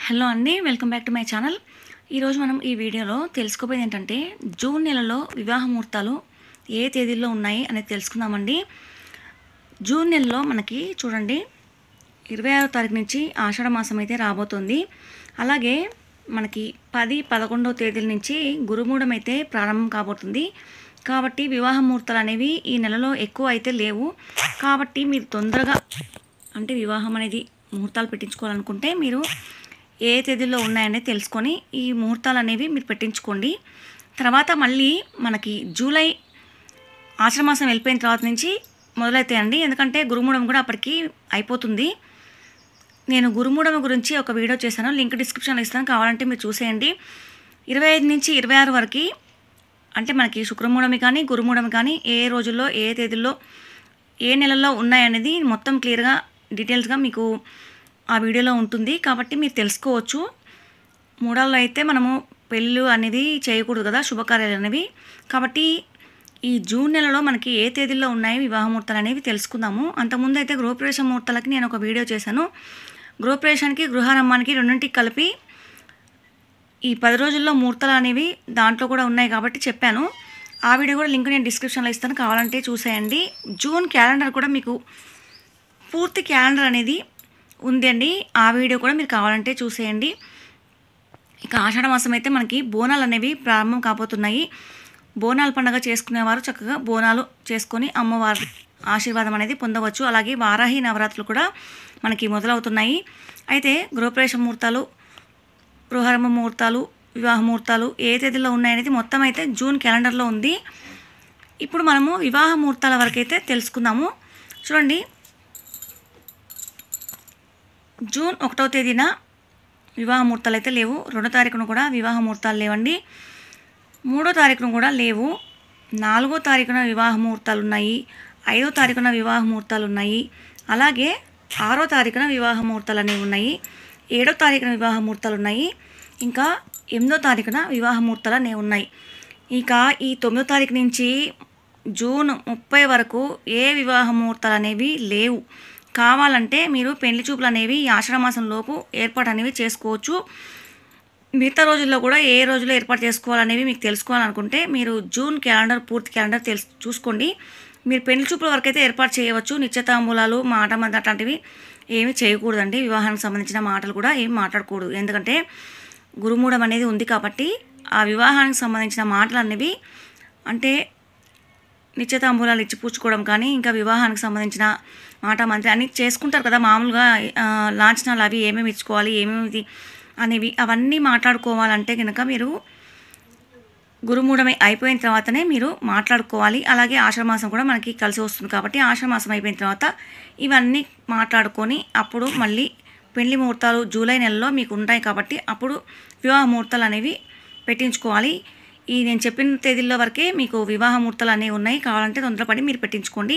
Hello అండి, welcome back to my channel. ఈరోజు మనం ఈ వీడియోలో తెలుసుకోబోయేది ఏంటంటే జూన్ నెలలో వివాహ ముహూర్తాలు ఏ తేదీల్లో ఉన్నాయి అనేది తెలుసుకుందామండి. జూన్ నెలలో మనకి చూడండి 26వ తారీఖు నుంచి ఆషాఢ మాసం అయితే రాబోతుంది. అలాగే మనకి 10, 11వ తేదీల నుంచి గురుమూఢం అయితే ప్రారంభం కాబోతుంది. కాబట్టి వివాహ ముహూర్తాలు అనేవి ఈ నెలలో ఎక్కువ అయితే లేవు. కాబట్టి మీరు తొందరగా అంటే వివాహం అనేది ముహూర్తాలు పెట్టించుకోవాలనుకుంటే మీరు ఏ తేదీల్లో ఉన్నాయనేది తెలుసుకొని ఈ ముహూర్తాలు అనేవి మీరు పెట్టించుకోండి. తర్వాత మళ్ళీ మనకి జూలై ఆషాఢ మాసం వెళ్ళిపోయిన తర్వాత నుంచి మొదలవుతాయండి. ఎందుకంటే గురుమూఢం కూడా అప్పటికి అయిపోతుంది. నేను గురుమూఢం గురించి ఒక వీడియో చేశాను, లింక్ డిస్క్రిప్షన్లో ఇస్తాను, కావాలంటే మీరు చూసేయండి. 25 నుంచి 26 వరకు అంటే మనకి శుక్రమూఢమి కానీ గురుమూఢమి కానీ ఏ రోజుల్లో ఏ తేదీల్లో ఏ నెలల్లో ఉన్నాయనేది మొత్తం క్లియర్గా డీటెయిల్స్గా మీకు ఆ వీడియోలో ఉంటుంది. కాబట్టి మీరు తెలుసుకోవచ్చు. మూడాల్లో అయితే మనము పెళ్ళి అనేది చేయకూడదు కదా, శుభకార్యాలు అనేవి. కాబట్టి ఈ జూన్ నెలలో మనకి ఏ తేదీల్లో ఉన్నాయి వివాహ ముహూర్తాలు అనేవి తెలుసుకుందాము. అంతకుముందు అయితే గృహప్రవేశ ముహూర్తాలకి నేను ఒక వీడియో చేశాను. గృహప్రవేశానికి గృహారంభానికి రెండింటికి కలిపి ఈ 10 రోజుల్లో ముహూర్తాలు అనేవి దాంట్లో కూడా ఉన్నాయి కాబట్టి చెప్పాను. ఆ వీడియో కూడా లింక్ నేను డిస్క్రిప్షన్లో ఇస్తాను, కావాలంటే చూసేయండి. జూన్ క్యాలెండర్ కూడా మీకు పూర్తి క్యాలెండర్ అనేది ఉంది అండి, ఆ వీడియో కూడా మీరు కావాలంటే చూసేయండి. ఇక ఆషాఢ మాసం అయితే మనకి బోనాలు అనేవి ప్రారంభం కాబోతున్నాయి. బోనాల పండుగ చేసుకునేవారు చక్కగా బోనాలు చేసుకొని అమ్మవారి ఆశీర్వాదం అనేది పొందవచ్చు. అలాగే వారాహి నవరాత్రులు కూడా మనకి మొదలవుతున్నాయి. అయితే గృహప్రవేశ ముహూర్తాలు, గృహారంభ ముహూర్తాలు, వివాహ ముహూర్తాలు ఏ తేదీలో ఉన్నాయనేది మొత్తం అయితే జూన్ క్యాలెండర్లో ఉంది. ఇప్పుడు మనము వివాహ ముహూర్తాల వరకు అయితే తెలుసుకుందాము. చూడండి, జూన్ 1వ తేదీన వివాహ ముహూర్తాలు అయితే లేవు. 2వ తారీఖున కూడా వివాహ ముహూర్తాలు లేవండి. 3వ తారీఖున కూడా లేవు. 4వ తారీఖున వివాహ ముహూర్తాలు ఉన్నాయి. 5వ తారీఖున వివాహ ముహూర్తాలు ఉన్నాయి. అలాగే 6వ తారీఖున వివాహ ముహూర్తాలు అనేవి ఉన్నాయి. 7వ తారీఖున వివాహ ముహూర్తాలు ఉన్నాయి. ఇంకా 8వ తారీఖున వివాహ ముహూర్తాలు అనేవి ఉన్నాయి. ఇక ఈ 9వ తారీఖు నుంచి జూన్ 30 వరకు ఏ వివాహ ముహూర్తాలు అనేవి లేవు. కావాలంటే మీరు పెళ్లి చూపులు అనేవి ఆషాఢ మాసంలోపు ఏర్పాటు అనేవి చేసుకోవచ్చు. మిగతా రోజుల్లో కూడా ఏ రోజుల్లో ఏర్పాటు చేసుకోవాలనేవి మీకు తెలుసుకోవాలనుకుంటే మీరు జూన్ క్యాలెండర్ పూర్తి క్యాలెండర్ చూసుకోండి. మీరు పెళ్లి చూపుల వరకు అయితే ఏర్పాటు చేయవచ్చు. నిశ్చితాంబూలాలు, మాట మంది అట్లాంటివి ఏమీ చేయకూడదండి. వివాహానికి సంబంధించిన మాటలు కూడా ఏమి మాట్లాడకూడదు. ఎందుకంటే గురుమూఢం అనేది ఉంది కాబట్టి ఆ వివాహానికి సంబంధించిన మాటలు అనేవి అంటే నిశ్చితాంబూలాలు ఇచ్చి పూచుకోవడం కానీ ఇంకా వివాహానికి సంబంధించిన మాట మంత్రి అన్నీ చేసుకుంటారు కదా మామూలుగా. లాంఛనాలు అవి ఏమేమి ఇచ్చుకోవాలి, ఏమేమి అనేవి అవన్నీ మాట్లాడుకోవాలంటే కనుక మీరు గురుమూఢమే అయిపోయిన తర్వాతనే మీరు మాట్లాడుకోవాలి. అలాగే ఆషాఢ మాసం కూడా మనకి కలిసి వస్తుంది కాబట్టి ఆషాఢ మాసం అయిపోయిన తర్వాత ఇవన్నీ మాట్లాడుకొని అప్పుడు మళ్ళీ పెళ్లి ముహూర్తాలు జూలై నెలలో మీకు ఉంటాయి కాబట్టి అప్పుడు వివాహ ముహూర్తాలు అనేవి పెట్టించుకోవాలి. ఈ నేను చెప్పిన తేదీల్లో వరకే మీకు వివాహ ముహూర్తాలు అనేవి ఉన్నాయి. కావాలంటే తొందరపడి మీరు పెట్టించుకోండి.